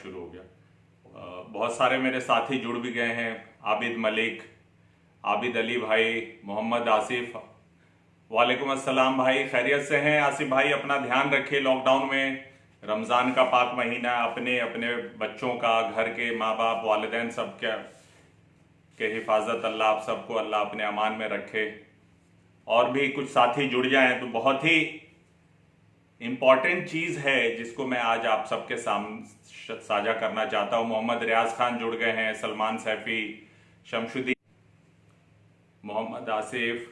शुरू हो गया। बहुत सारे मेरे साथी जुड़ भी गए हैं। आबिद मलिक, आबिद अली भाई, मोहम्मद आसिफ, वालेकुम अस्सलाम भाई, खैरियत से हैं? आसिफ भाई अपना ध्यान रखिए, लॉकडाउन में रमज़ान का पाक महीना, अपने अपने बच्चों का, घर के माँ बाप, वालिदैन सब के हिफाजत अल्लाह आप सबको अल्लाह अपने अमान में रखे। और भी कुछ साथी जुड़ जाएं तो बहुत ही इंपॉर्टेंट चीज़ है जिसको मैं आज आप सबके सामने साझा करना चाहता हूं। मोहम्मद रियाज खान जुड़ गए हैं, सलमान सैफी, शमशुद्दीन, मोहम्मद आसिफ,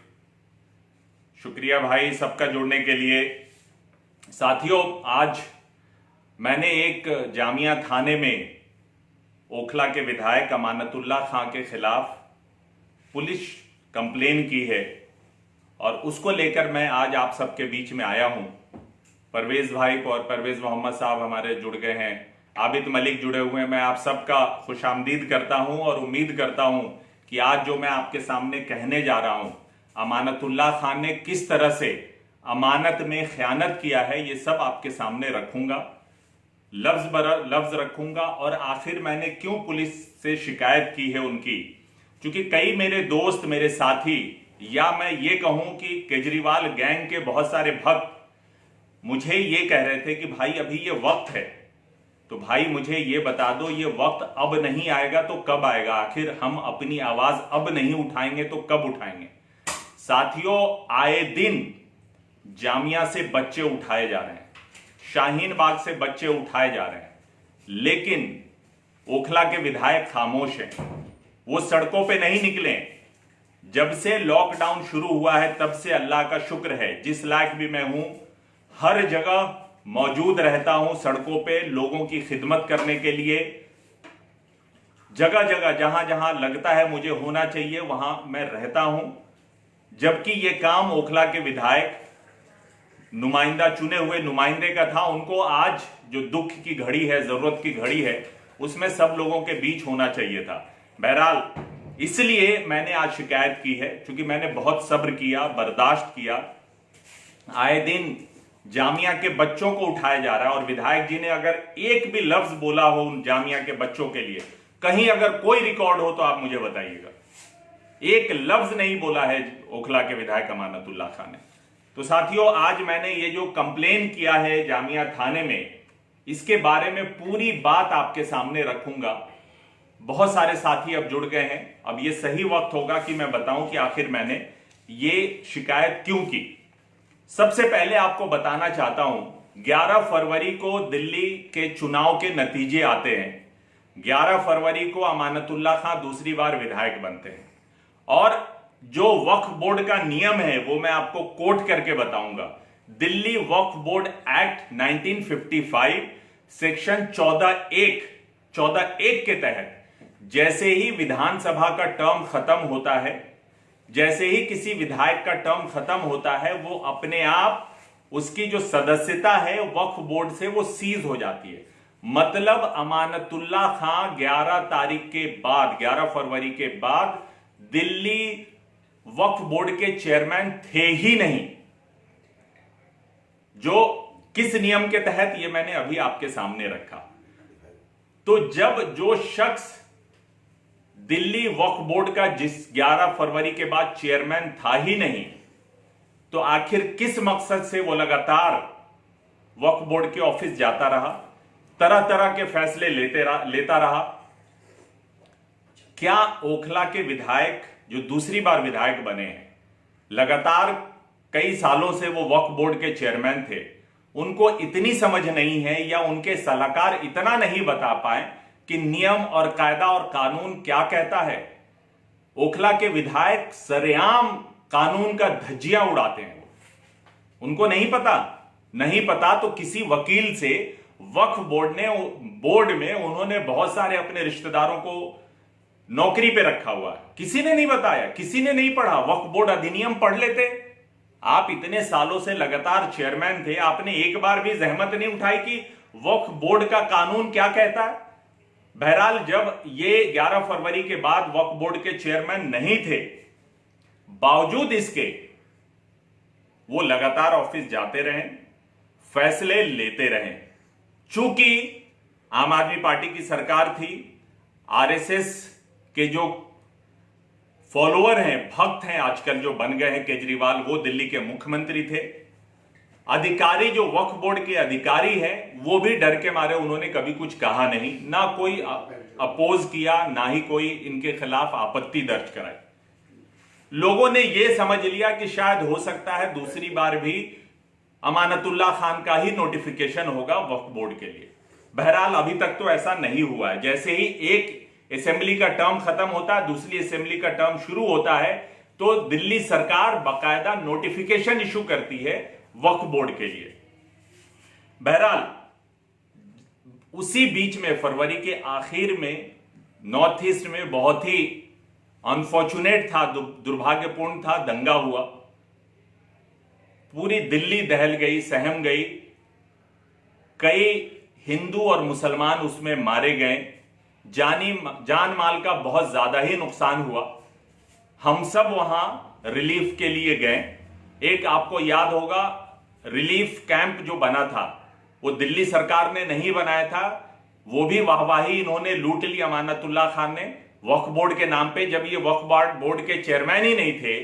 शुक्रिया भाई सबका जुड़ने के लिए। साथियों, आज मैंने एक जामिया थाने में ओखला के विधायक अमानतुल्लाह खां के खिलाफ पुलिस कंप्लेन की है और उसको लेकर मैं आज आप सबके बीच में आया हूं। परवेज भाई और परवेज मोहम्मद साहब हमारे जुड़ गए हैं, आबिद मलिक जुड़े हुए हैं। मैं आप सबका खुशामदीद करता हूं और उम्मीद करता हूं कि आज जो मैं आपके सामने कहने जा रहा हूं, अमानतुल्लाह खान ने किस तरह से अमानत में खयानत किया है, ये सब आपके सामने रखूंगा, लफ्ज बर लफ्ज रखूंगा। और आखिर मैंने क्यों पुलिस से शिकायत की है उनकी, क्योंकि कई मेरे दोस्त, मेरे साथी, या मैं ये कहूं कि केजरीवाल गैंग के बहुत सारे भक्त मुझे ये कह रहे थे कि भाई अभी ये वक्त है, तो भाई मुझे ये बता दो ये वक्त अब नहीं आएगा तो कब आएगा? आखिर हम अपनी आवाज अब नहीं उठाएंगे तो कब उठाएंगे? साथियों, आए दिन जामिया से बच्चे उठाए जा रहे हैं, शाहीन बाग से बच्चे उठाए जा रहे हैं, लेकिन ओखला के विधायक खामोश हैं। वो सड़कों पे नहीं निकले। जब से लॉकडाउन शुरू हुआ है तब से अल्लाह का शुक्र है, जिस लायक भी मैं हूं हर जगह मौजूद रहता हूं, सड़कों पे लोगों की खिदमत करने के लिए। जगह जगह जहां जहां लगता है मुझे होना चाहिए वहां मैं रहता हूं। जबकि यह काम ओखला के विधायक, नुमाइंदा, चुने हुए नुमाइंदे का था। उनको आज जो दुख की घड़ी है, जरूरत की घड़ी है, उसमें सब लोगों के बीच होना चाहिए था। बहरहाल इसलिए मैंने आज शिकायत की है, क्योंकि मैंने बहुत सब्र किया, बर्दाश्त किया। आए दिन जामिया के बच्चों को उठाया जा रहा है और विधायक जी ने अगर एक भी लफ्ज बोला हो उन जामिया के बच्चों के लिए, कहीं अगर कोई रिकॉर्ड हो तो आप मुझे बताइएगा। एक लफ्ज नहीं बोला है ओखला के विधायक अमानतुल्लाह खान ने। तो साथियों, आज मैंने ये जो कंप्लेन किया है जामिया थाने में, इसके बारे में पूरी बात आपके सामने रखूंगा। बहुत सारे साथी अब जुड़ गए हैं। अब ये सही वक्त होगा कि मैं बताऊं कि आखिर मैंने ये शिकायत क्यों की। सबसे पहले आपको बताना चाहता हूं, 11 फरवरी को दिल्ली के चुनाव के नतीजे आते हैं। 11 फरवरी को अमानतुल्लाह खान दूसरी बार विधायक बनते हैं और जो वक्फ बोर्ड का नियम है वो मैं आपको कोट करके बताऊंगा। Delhi Waqf board act 1955 section 14(1) के तहत जैसे ही विधानसभा का टर्म खत्म होता है, जैसे ही किसी विधायक का टर्म खत्म होता है, वो अपने आप उसकी जो सदस्यता है वक्फ बोर्ड से वो सीज हो जाती है। मतलब अमानतुल्लाह खान 11 तारीख के बाद, 11 फरवरी के बाद दिल्ली वक्फ बोर्ड के चेयरमैन थे ही नहीं। जो किस नियम के तहत, ये मैंने अभी आपके सामने रखा। तो जब जो शख्स दिल्ली वक्फ बोर्ड का जिस 11 फरवरी के बाद चेयरमैन था ही नहीं, तो आखिर किस मकसद से वो लगातार वक्फ बोर्ड के ऑफिस जाता रहा, तरह तरह के फैसले लेता रहा? क्या ओखला के विधायक जो दूसरी बार विधायक बने हैं, लगातार कई सालों से वो वक्फ बोर्ड के चेयरमैन थे, उनको इतनी समझ नहीं है या उनके सलाहकार इतना नहीं बता पाए कि नियम और कायदा और कानून क्या कहता है? ओखला के विधायक सरेआम कानून का धज्जियां उड़ाते हैं। उनको नहीं पता तो किसी वकील से वक्फ बोर्ड में उन्होंने बहुत सारे अपने रिश्तेदारों को नौकरी पे रखा हुआ है। किसी ने नहीं बताया, किसी ने नहीं पढ़ा। वक्फ बोर्ड अधिनियम पढ़ लेते। आप इतने सालों से लगातार चेयरमैन थे, आपने एक बार भी जहमत नहीं उठाई कि वक्फ बोर्ड का कानून क्या कहता है? बहरहाल जब ये 11 फरवरी के बाद वक्फ बोर्ड के चेयरमैन नहीं थे, बावजूद इसके वो लगातार ऑफिस जाते रहे, फैसले लेते रहे। चूंकि आम आदमी पार्टी की सरकार थी, आरएसएस के जो फॉलोअर हैं, भक्त हैं आजकल जो बन गए हैं केजरीवाल, वो दिल्ली के मुख्यमंत्री थे। अधिकारी जो वक्फ बोर्ड के अधिकारी हैं वो भी डर के मारे उन्होंने कभी कुछ कहा नहीं, ना कोई अपोज किया, ना ही कोई इनके खिलाफ आपत्ति दर्ज कराई। लोगों ने यह समझ लिया कि शायद हो सकता है दूसरी बार भी अमानतुल्लाह खान का ही नोटिफिकेशन होगा वक्फ बोर्ड के लिए। बहरहाल अभी तक तो ऐसा नहीं हुआ है। जैसे ही एक असेंबली का टर्म खत्म होता है, दूसरी असेंबली का टर्म शुरू होता है, तो दिल्ली सरकार बाकायदा नोटिफिकेशन इशू करती है वक्फ बोर्ड के लिए। बहरहाल उसी बीच में फरवरी के आखिर में नॉर्थ ईस्ट में बहुत ही अनफॉर्चुनेट था, दुर्भाग्यपूर्ण था, दंगा हुआ। पूरी दिल्ली दहल गई, सहम गई। कई हिंदू और मुसलमान उसमें मारे गए, जान माल का बहुत ज्यादा ही नुकसान हुआ। हम सब वहां रिलीफ के लिए गए। एक आपको याद होगा रिलीफ कैंप जो बना था वो दिल्ली सरकार ने नहीं बनाया था, वो भी वाहवाही इन्होंने लूट ली अमानतुल्लाह खान ने वक्फ बोर्ड के नाम पे। जब ये वक्फ बोर्ड के चेयरमैन ही नहीं थे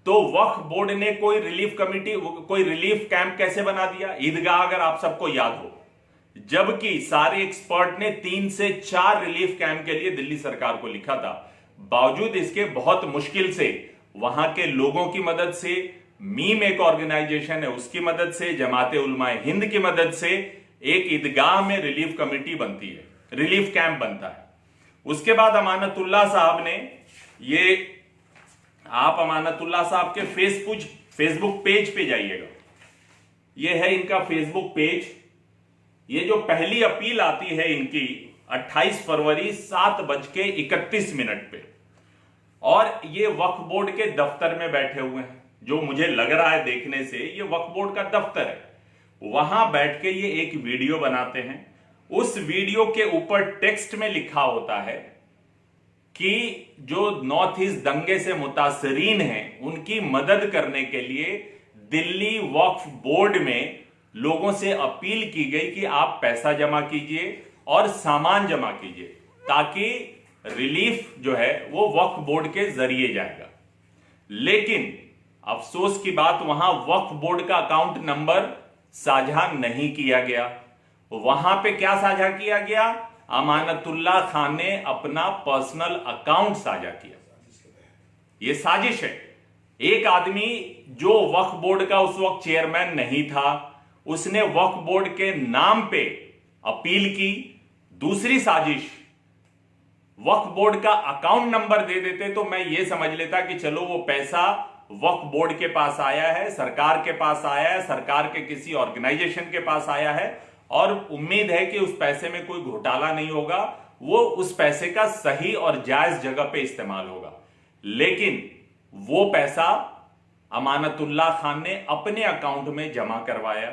तो वक्फ बोर्ड ने कोई रिलीफ कमेटी, कोई रिलीफ कैंप कैसे बना दिया? ईदगाह, अगर आप सबको याद हो, जबकि सारे एक्सपर्ट ने 3 से 4 रिलीफ कैंप के लिए दिल्ली सरकार को लिखा था। बावजूद इसके बहुत मुश्किल से वहां के लोगों की मदद से, मीम एक ऑर्गेनाइजेशन है उसकी मदद से, जमाते उलमाए हिंद की मदद से एक ईदगाह में रिलीफ कमेटी बनती है, रिलीफ कैंप बनता है। उसके बाद अमानतुल्लाह साहब ने ये, आप अमानतुल्लाह साहब के फेसबुक पेज पे जाइएगा, ये है इनका फेसबुक पेज। ये जो पहली अपील आती है इनकी 28 फरवरी 7:31 पे, और ये वक्फ बोर्ड के दफ्तर में बैठे हुए हैं। जो मुझे लग रहा है देखने से ये वक्फ बोर्ड का दफ्तर है। वहां बैठ के ये एक वीडियो बनाते हैं। उस वीडियो के ऊपर टेक्स्ट में लिखा होता है कि जो नॉर्थ ईस्ट दंगे से मुतासरीन हैं उनकी मदद करने के लिए दिल्ली वक्फ बोर्ड में लोगों से अपील की गई कि आप पैसा जमा कीजिए और सामान जमा कीजिए, ताकि रिलीफ जो है वो वक्फ बोर्ड के जरिए जाएगा। लेकिन अफसोस की बात, वहां वक्फ बोर्ड का अकाउंट नंबर साझा नहीं किया गया। वहां पे क्या साझा किया गया? अमानतुल्लाह खान ने अपना पर्सनल अकाउंट साझा किया। यह साजिश है। एक आदमी जो वक्फ बोर्ड का उस वक्त चेयरमैन नहीं था, उसने वक्फ बोर्ड के नाम पे अपील की। दूसरी साजिश, वक्फ बोर्ड का अकाउंट नंबर दे देते तो मैं यह समझ लेता कि चलो वो पैसा वक्फ बोर्ड के पास आया है, सरकार के पास आया है, सरकार के किसी ऑर्गेनाइजेशन के पास आया है, और उम्मीद है कि उस पैसे में कोई घोटाला नहीं होगा, वो उस पैसे का सही और जायज जगह पे इस्तेमाल होगा। लेकिन वो पैसा अमानतुल्लाह खान ने अपने अकाउंट में जमा करवाया।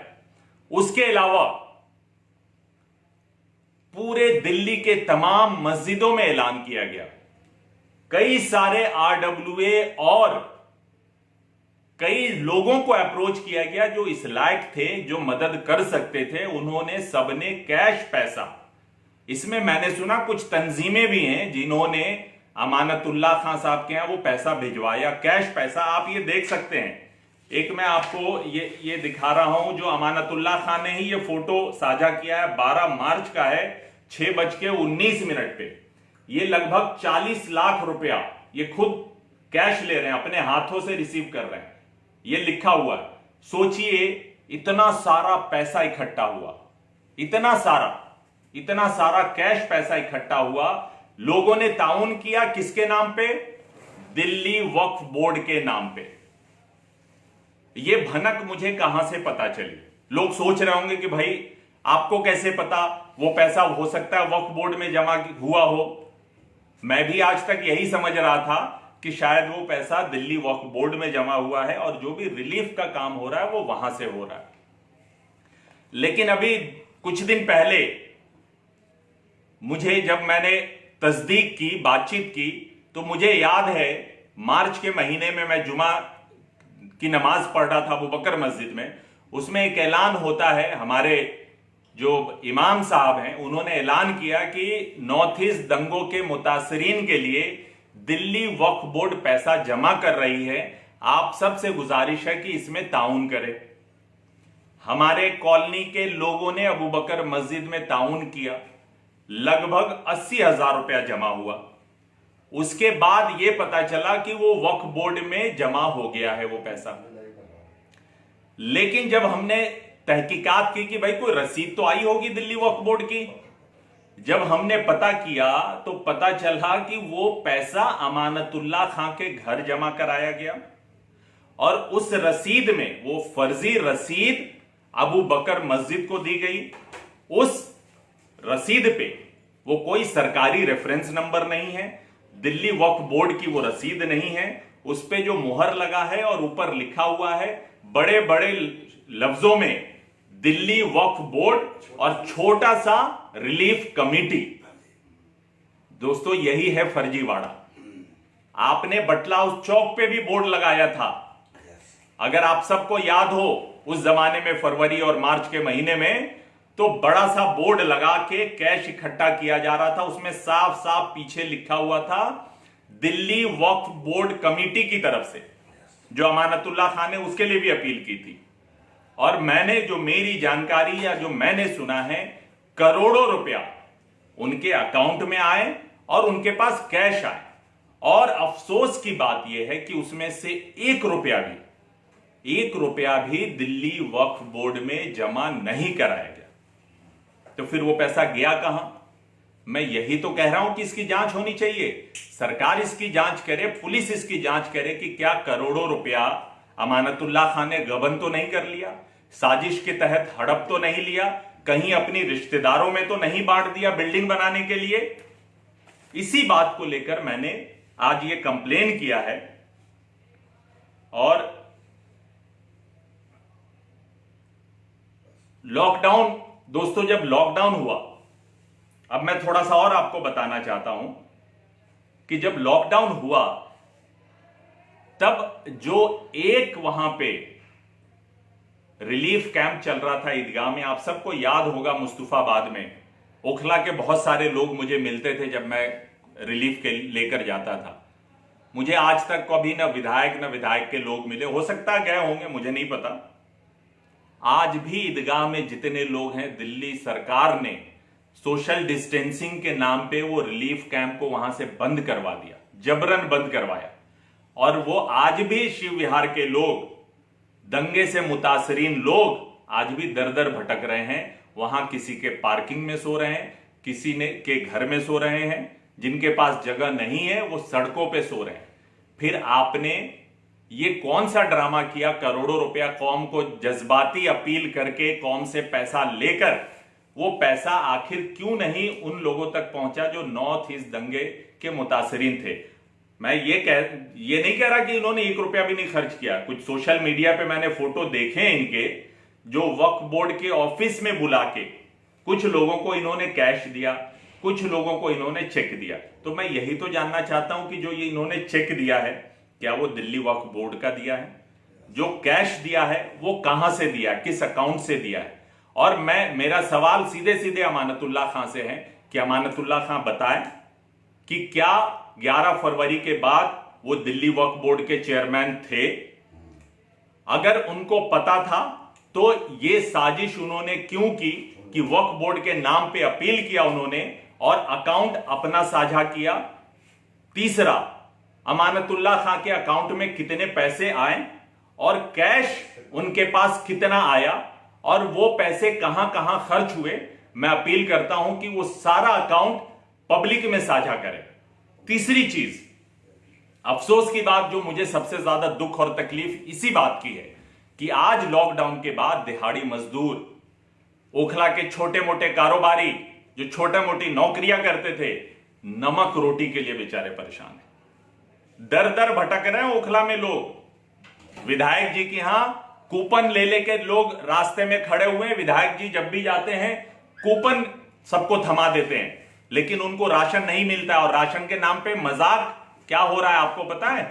उसके अलावा पूरे दिल्ली के तमाम मस्जिदों में ऐलान किया गया। कई सारे आरडब्ल्यूए और कई लोगों को अप्रोच किया गया जो इस लायक थे, जो मदद कर सकते थे। उन्होंने सबने कैश पैसा, इसमें मैंने सुना कुछ तंजीमें भी हैं जिन्होंने अमानतुल्लाह खान साहब के यहां वो पैसा भिजवाया, कैश पैसा। आप ये देख सकते हैं, एक मैं आपको ये दिखा रहा हूं, जो अमानतुल्लाह खान ने ही ये फोटो साझा किया है, 12 मार्च का है, 6:19 पे। ये लगभग 40 लाख रुपया ये खुद कैश ले रहे हैं, अपने हाथों से रिसीव कर रहे हैं। ये लिखा हुआ है। सोचिए, इतना सारा पैसा इकट्ठा हुआ, इतना सारा कैश पैसा इकट्ठा हुआ। लोगों ने ताउन किया किसके नाम पे? दिल्ली वक्फ बोर्ड के नाम पे। ये भनक मुझे कहां से पता चली? लोग सोच रहे होंगे कि भाई आपको कैसे पता? वो पैसा हो सकता है वक्फ बोर्ड में जमा हुआ हो। मैं भी आज तक यही समझ रहा था कि शायद वो पैसा दिल्ली वक्फ बोर्ड में जमा हुआ है और जो भी रिलीफ का काम हो रहा है वो वहां से हो रहा है। लेकिन अभी कुछ दिन पहले मुझे, जब मैंने तस्दीक की, बातचीत की, तो मुझे याद है मार्च के महीने में मैं जुमा की नमाज पढ़ रहा था अबू बकर मस्जिद में। उसमें एक ऐलान होता है, हमारे जो इमाम साहब हैं उन्होंने ऐलान किया कि नॉर्थ ईस्ट दंगों के मुतासरीन के लिए दिल्ली वक्फ बोर्ड पैसा जमा कर रही है। आप सबसे गुजारिश है कि इसमें ताउन करें। हमारे कॉलोनी के लोगों ने अबू बकर मस्जिद में ताउन किया, लगभग 80,000 रुपया जमा हुआ। उसके बाद यह पता चला कि वो वक्फ बोर्ड में जमा हो गया है वो पैसा। लेकिन जब हमने तहकीकात की कि भाई कोई रसीद तो आई होगी दिल्ली वक्फ बोर्ड की, जब हमने पता किया तो पता चला कि वो पैसा अमानतुल्लाह खां के घर जमा कराया गया और उस रसीद में वो फर्जी रसीद अबू बकर मस्जिद को दी गई। उस रसीद पे वो कोई सरकारी रेफरेंस नंबर नहीं है, दिल्ली वक्फ बोर्ड की वो रसीद नहीं है। उस पे जो मुहर लगा है और ऊपर लिखा हुआ है बड़े बड़े लफ्जों में दिल्ली वक्फ बोर्ड और छोटा सा रिलीफ कमेटी। दोस्तों यही है फर्जीवाड़ा। आपने बटला हाउस चौक पे भी बोर्ड लगाया था, अगर आप सबको याद हो उस जमाने में फरवरी और मार्च के महीने में, तो बड़ा सा बोर्ड लगा के कैश इकट्ठा किया जा रहा था। उसमें साफ साफ पीछे लिखा हुआ था दिल्ली वक्फ बोर्ड कमेटी की तरफ से, जो अमानतुल्लाह खान ने उसके लिए भी अपील की थी। और मैंने जो मेरी जानकारी या जो मैंने सुना है, करोड़ों रुपया उनके अकाउंट में आए और उनके पास कैश आए। और अफसोस की बात यह है कि उसमें से एक रुपया भी दिल्ली वक्फ बोर्ड में जमा नहीं कराया गया। तो फिर वो पैसा गया कहां? मैं यही तो कह रहा हूं कि इसकी जांच होनी चाहिए, सरकार इसकी जांच करे, पुलिस इसकी जांच करे कि क्या करोड़ों रुपया अमानतुल्लाह खान ने गबन तो नहीं कर लिया, साजिश के तहत हड़प तो नहीं लिया, कहीं अपनी रिश्तेदारों में तो नहीं बांट दिया बिल्डिंग बनाने के लिए। इसी बात को लेकर मैंने आज ये कंप्लेन किया है। और लॉकडाउन, दोस्तों जब लॉकडाउन हुआ, अब मैं थोड़ा सा और आपको बताना चाहता हूं कि जब लॉकडाउन हुआ तब जो एक वहां पे रिलीफ कैंप चल रहा था ईदगाह में, आप सबको याद होगा मुस्तफाबाद में, ओखला के बहुत सारे लोग मुझे मिलते थे जब मैं रिलीफ के लेकर जाता था। मुझे आज तक कभी न विधायक के लोग मिले, हो सकता है गए होंगे, मुझे नहीं पता। आज भी ईदगाह में जितने लोग हैं, दिल्ली सरकार ने सोशल डिस्टेंसिंग के नाम पे वो रिलीफ कैंप को वहां से बंद करवा दिया, जबरन बंद करवाया। और वो आज भी शिव विहार के लोग, दंगे से मुतासरीन लोग आज भी दर दर भटक रहे हैं। वहां किसी के पार्किंग में सो रहे हैं, किसी ने के घर में सो रहे हैं, जिनके पास जगह नहीं है वो सड़कों पे सो रहे हैं। फिर आपने ये कौन सा ड्रामा किया, करोड़ों रुपया कौम को जज्बाती अपील करके कौम से पैसा लेकर, वो पैसा आखिर क्यों नहीं उन लोगों तक पहुंचा जो नॉर्थ ईस्ट दंगे के मुतासरीन थे? मैं ये नहीं कह रहा कि इन्होंने एक रुपया भी नहीं खर्च किया। कुछ सोशल मीडिया पे मैंने फोटो देखे हैं इनके, जो वक्फ बोर्ड के ऑफिस में बुला के कुछ लोगों को इन्होंने कैश दिया, कुछ लोगों को इन्होंने चेक दिया। तो मैं यही तो जानना चाहता हूं कि जो ये इन्होंने चेक दिया है, क्या वो दिल्ली वक्फ बोर्ड का दिया है? जो कैश दिया है वो कहां से दिया है, किस अकाउंट से दिया है? और मेरा सवाल सीधे सीधे अमानतुल्लाह खां से है कि अमानतुल्लाह खां बताएं कि क्या 11 फरवरी के बाद वो दिल्ली वक्फ बोर्ड के चेयरमैन थे? अगर उनको पता था तो ये साजिश उन्होंने क्यों की कि वक्फ बोर्ड के नाम पे अपील किया उन्होंने और अकाउंट अपना साझा किया? तीसरा, अमानतुल्लाह खां के अकाउंट में कितने पैसे आए और कैश उनके पास कितना आया और वो पैसे कहां कहां खर्च हुए? मैं अपील करता हूं कि वो सारा अकाउंट पब्लिक में साझा करें। तीसरी चीज, अफसोस की बात जो मुझे सबसे ज्यादा दुख और तकलीफ इसी बात की है कि आज लॉकडाउन के बाद दिहाड़ी मजदूर, ओखला के छोटे मोटे कारोबारी जो छोटे मोटी नौकरियां करते थे, नमक रोटी के लिए बेचारे परेशान हैं, दर दर भटक रहे हैं ओखला में लोग। विधायक जी की यहां कूपन ले लेके लोग रास्ते में खड़े हुए हैं। विधायक जी जब भी जाते हैं कूपन सबको थमा देते हैं, लेकिन उनको राशन नहीं मिलता है। और राशन के नाम पे मजाक क्या हो रहा है आपको पता है?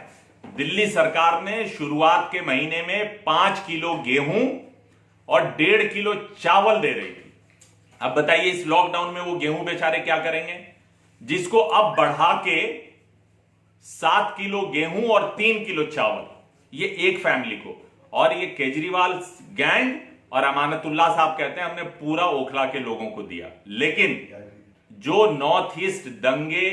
दिल्ली सरकार ने शुरुआत के महीने में 5 किलो गेहूं और 1.5 किलो चावल दे रही थी। अब बताइए इस लॉकडाउन में वो गेहूं बेचारे क्या करेंगे, जिसको अब बढ़ा के 7 किलो गेहूं और 3 किलो चावल, ये एक फैमिली को। और ये केजरीवाल गैंग और अमानतुल्लाह साहब कहते हैं हमने पूरा ओखला के लोगों को दिया। लेकिन जो नॉर्थ ईस्ट दंगे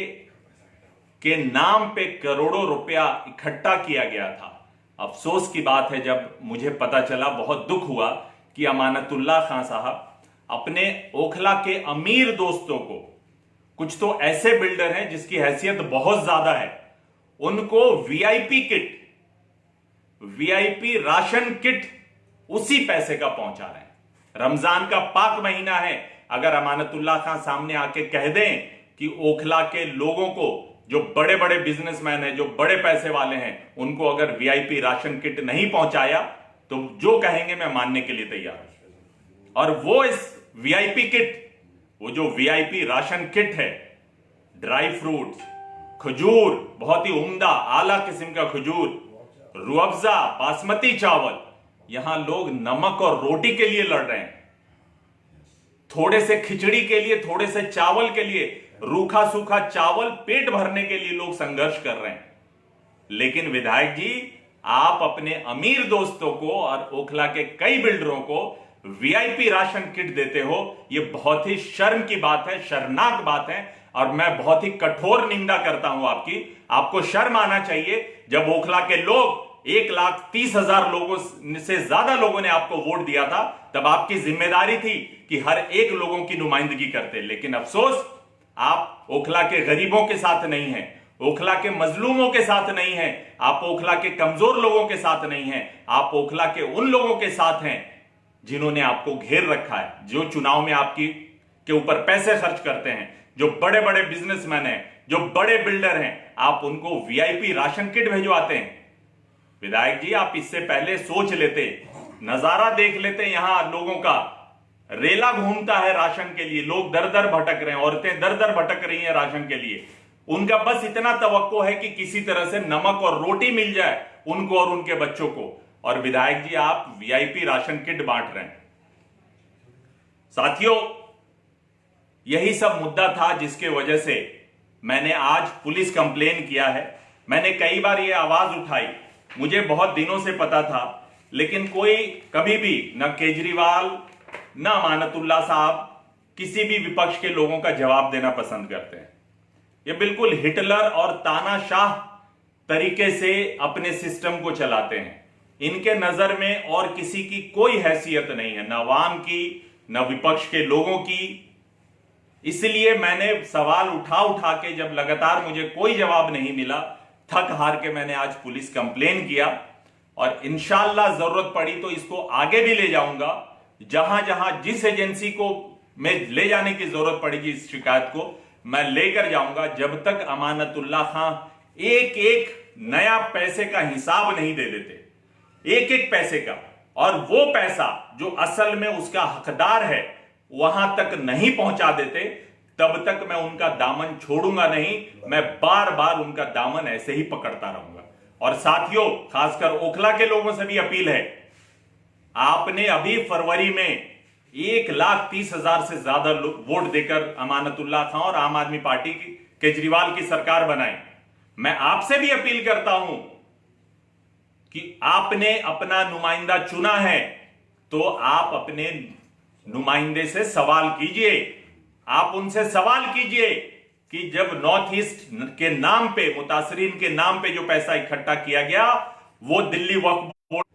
के नाम पे करोड़ों रुपया इकट्ठा किया गया था, अफसोस की बात है जब मुझे पता चला, बहुत दुख हुआ कि अमानतुल्लाह खान साहब अपने ओखला के अमीर दोस्तों को, कुछ तो ऐसे बिल्डर हैं जिसकी हैसियत बहुत ज्यादा है, उनको VIP kit, VIP ration kit उसी पैसे का पहुंचा रहे हैं। रमजान का पाक महीना है, अगर अमानतुल्लाह खान सामने आके कह दें कि ओखला के लोगों को, जो बड़े बड़े बिजनेसमैन हैं, जो बड़े पैसे वाले हैं, उनको अगर वीआईपी राशन किट नहीं पहुंचाया तो जो कहेंगे मैं मानने के लिए तैयार हूं। और वो इस वीआईपी किट, वो जो वीआईपी राशन किट है, ड्राई फ्रूट्स, खजूर, बहुत ही उम्दा आला किस्म का खजूर, रूअफ़ज़ा, बासमती चावल, यहां लोग नमक और रोटी के लिए लड़ रहे हैं, थोड़े से खिचड़ी के लिए, थोड़े से चावल के लिए, रूखा सूखा चावल पेट भरने के लिए लोग संघर्ष कर रहे हैं। लेकिन विधायक जी, आप अपने अमीर दोस्तों को और ओखला के कई बिल्डरों को वीआईपी राशन किट देते हो, यह बहुत ही शर्म की बात है, शर्मनाक बात है। और मैं बहुत ही कठोर निंदा करता हूं आपकी। आपको शर्म आना चाहिए। जब ओखला के लोग 1,30,000 लोगों से ज्यादा लोगों ने आपको वोट दिया था, तब आपकी जिम्मेदारी थी कि हर एक लोगों की नुमाइंदगी करते। लेकिन अफसोस, आप ओखला के गरीबों के साथ नहीं हैं, ओखला के मजलूमों के साथ नहीं हैं, आप ओखला के कमजोर लोगों के साथ नहीं हैं, आप ओखला के उन लोगों के साथ हैं जिन्होंने आपको घेर रखा है, जो चुनाव में आपकी के ऊपर पैसे खर्च करते हैं, जो बड़े बड़े बिजनेसमैन हैं, जो बड़े बिल्डर हैं, आप उनको वीआईपी राशन किट भिजवाते हैं। विधायक जी, आप इससे पहले सोच लेते, नजारा देख लेते। यहां लोगों का रेला घूमता है राशन के लिए, लोग दर दर भटक रहे हैं, औरतें दर दर भटक रही हैं राशन के लिए। उनका बस इतना तवक्को है कि किसी तरह से नमक और रोटी मिल जाए उनको और उनके बच्चों को। और विधायक जी, आप वीआईपी राशन किट बांट रहे हैं। साथियों, यही सब मुद्दा था जिसके वजह से मैंने आज पुलिस कंप्लेन किया है। मैंने कई बार यह आवाज उठाई, मुझे बहुत दिनों से पता था, लेकिन कोई कभी भी, न केजरीवाल न अमानतुल्लाह साहब, किसी भी विपक्ष के लोगों का जवाब देना पसंद करते हैं। ये बिल्कुल हिटलर और तानाशाह तरीके से अपने सिस्टम को चलाते हैं। इनके नजर में और किसी की कोई हैसियत नहीं है, न अवाम की, न विपक्ष के लोगों की। इसलिए मैंने सवाल उठा उठा के, जब लगातार मुझे कोई जवाब नहीं मिला, थक हार के मैंने आज पुलिस कंप्लेन किया। और इंशाअल्लाह जरूरत पड़ी तो इसको आगे भी ले जाऊंगा, जहां जहां जिस एजेंसी को मैं ले जाने की जरूरत पड़ेगी, इस शिकायत को मैं लेकर जाऊंगा, जब तक अमानतुल्लाह खान एक एक नया पैसे का हिसाब नहीं दे देते, एक एक पैसे का, और वो पैसा जो असल में उसका हकदार है वहां तक नहीं पहुंचा देते, तब तक मैं उनका दामन छोड़ूंगा नहीं। मैं बार बार उनका दामन ऐसे ही पकड़ता रहूंगा। और साथियों, खासकर ओखला के लोगों से भी अपील है, आपने अभी फरवरी में 1,30,000 से ज्यादा वोट देकर अमानतुल्लाह खान और आम आदमी पार्टी की, केजरीवाल की सरकार बनाई। मैं आपसे भी अपील करता हूं कि आपने अपना नुमाइंदा चुना है तो आप अपने नुमाइंदे से सवाल कीजिए। आप उनसे सवाल कीजिए कि जब नॉर्थ ईस्ट के नाम पे, मुतासरीन के नाम पे जो पैसा इकट्ठा किया गया, वो दिल्ली वक्फ बोर्ड,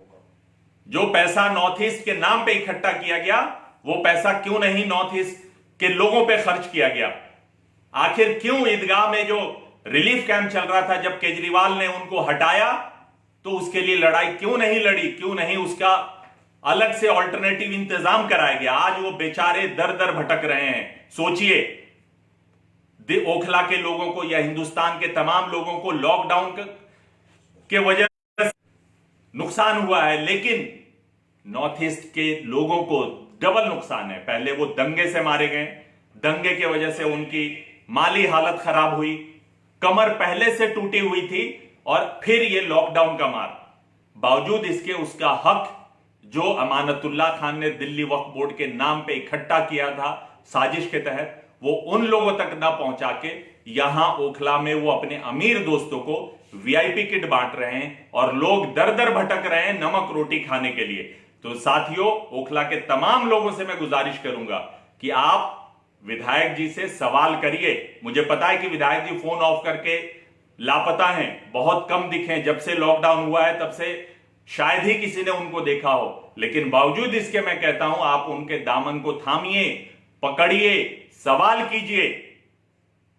जो पैसा नॉर्थ ईस्ट के नाम पे इकट्ठा किया गया, वो पैसा क्यों नहीं नॉर्थ ईस्ट के लोगों पे खर्च किया गया? आखिर क्यों ईदगाह में जो रिलीफ कैंप चल रहा था, जब केजरीवाल ने उनको हटाया तो उसके लिए लड़ाई क्यों नहीं लड़ी? क्यों नहीं उसका अलग से ऑल्टरनेटिव इंतजाम कराया गया? आज वो बेचारे दर दर भटक रहे हैं। सोचिए, ओखला के लोगों को या हिंदुस्तान के तमाम लोगों को लॉकडाउन के वजह से नुकसान हुआ है, लेकिन नॉर्थ ईस्ट के लोगों को डबल नुकसान है। पहले वो दंगे से मारे गए, दंगे के वजह से उनकी माली हालत खराब हुई, कमर पहले से टूटी हुई थी, और फिर ये लॉकडाउन का मार। बावजूद इसके उसका हक जो अमानतुल्लाह खान ने दिल्ली वक्फ बोर्ड के नाम पे इकट्ठा किया था, साजिश के तहत वो उन लोगों तक ना पहुंचा के यहां ओखला में वो अपने अमीर दोस्तों को वीआईपी किट बांट रहे हैं और लोग दर दर भटक रहे हैं नमक रोटी खाने के लिए। तो साथियों, ओखला के तमाम लोगों से मैं गुजारिश करूंगा कि आप विधायक जी से सवाल करिए। मुझे पता है कि विधायक जी फोन ऑफ करके लापता हैं, बहुत कम दिखे। जब से लॉकडाउन हुआ है तब से शायद ही किसी ने उनको देखा हो, लेकिन बावजूद इसके मैं कहता हूं आप उनके दामन को थामिए, पकड़िए, सवाल कीजिए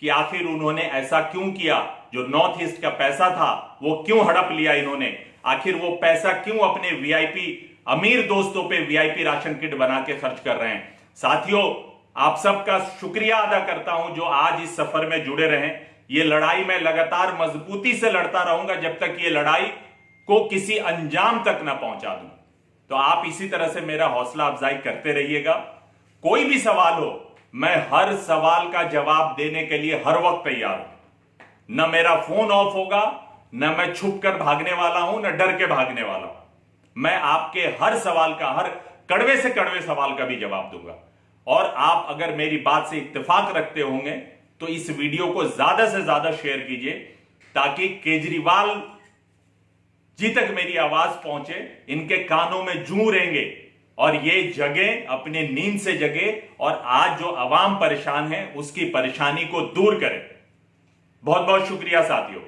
कि आखिर उन्होंने ऐसा क्यों किया। जो नॉर्थ ईस्ट का पैसा था वो क्यों हड़प लिया इन्होंने, आखिर वो पैसा क्यों अपने वीआईपी अमीर दोस्तों पे वीआईपी राशन किट बना के खर्च कर रहे हैं। साथियों, आप सबका शुक्रिया अदा करता हूं जो आज इस सफर में जुड़े रहे। ये लड़ाई मैं लगातार मजबूती से लड़ता रहूंगा जब तक ये लड़ाई को किसी अंजाम तक ना पहुंचा दूं। तो आप इसी तरह से मेरा हौसला अफजाई करते रहिएगा। कोई भी सवाल हो, मैं हर सवाल का जवाब देने के लिए हर वक्त तैयार हूं। न मेरा फोन ऑफ होगा, न मैं छुप कर भागने वाला हूं, न डर के भागने वाला हूं। मैं आपके हर सवाल का, हर कड़वे से कड़वे सवाल का भी जवाब दूंगा। और आप अगर मेरी बात से इत्तेफाक रखते होंगे तो इस वीडियो को ज्यादा से ज्यादा शेयर कीजिए ताकि केजरीवाल जी तक मेरी आवाज पहुंचे, इनके कानों में जूं रेंगे और ये जगे, अपने नींद से जगे और आज जो आवाम परेशान है उसकी परेशानी को दूर करें। बहुत बहुत शुक्रिया साथियों।